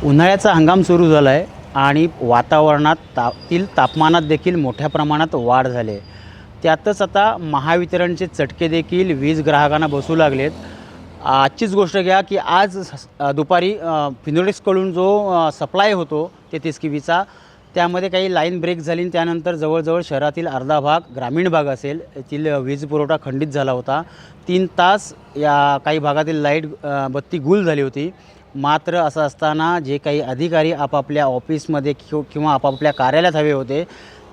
उन्हाळ्याचा हंगाम सुरू झाला आहे आणि वातावरणात तापमानात देखील मोठ्या प्रमाणात वाढ झाली आहे. त्यातच आता महावितरणचे चटके देखील वीज ग्राहकांना बसू लागलेत. आजचीच गोष्ट घ्या की आज दुपारी फिनोलेक्सकडून जो सप्लाय होतो 33 केव्हीचा, त्यामध्ये काही लाईन ब्रेक झाली आणि त्यानंतर जवळजवळ शहरातील अर्धा भाग, ग्रामीण भाग असेल, येथील वीज पुरवठा खंडित झाला होता. 3 तास या काही भागातील लाईट बत्ती गुल झाली होती. मात्र असं असताना जे काही अधिकारी आपापल्या ऑफिसमध्ये किंवा आपापल्या कार्यालयात हवे होते,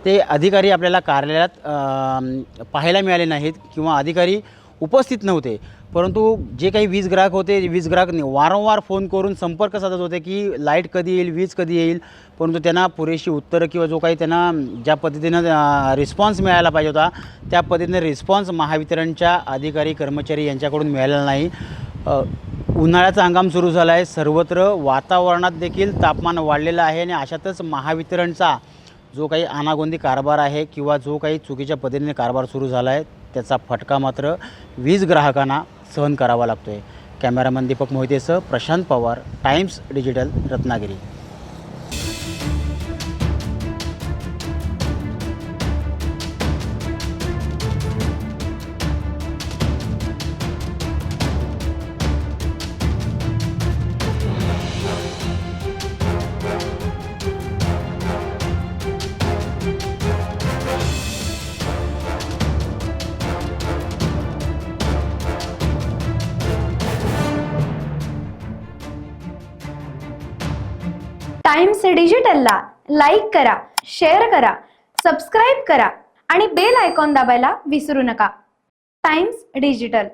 ते अधिकारी आपल्याला कार्यालयात पाहायला मिळाले नाहीत किंवा अधिकारी उपस्थित नव्हते. परंतु जे काही वीज ग्राहक होते, वीज ग्राहक वारंवार फोन करून संपर्क साधत होते की लाईट कधी येईल, वीज कधी येईल, परंतु त्यांना पुरेशी उत्तरं किंवा जो काही त्यांना ज्या पद्धतीनं रिस्पॉन्स मिळायला पाहिजे होता, त्या पद्धतीने रिस्पॉन्स महावितरणच्या अधिकारी कर्मचारी यांच्याकडून मिळालेला नाही. उन्हाळ्याचा हंगाम सुरू झाला आहे. सर्वत्र वातावरणात देखील तापमान वाढलेलं आहे आणि अशातच महावितरणचा जो काही अनागोंदी कारभार आहे किंवा जो काही चुकीच्या पद्धतीने कारभार सुरू झाला आहे, त्याचा फटका मात्र वीज ग्राहकांना सहन करावा लागतो आहे. कॅमेरामन दीपक मोहितेसह Prashant Pawar, Times Digital, Ratnagiri. Times डिजिटलला लाईक करा, शेअर करा, सबस्क्राईब करा आणि बेल आयकॉन दाबायला विसरू नका. Times digital.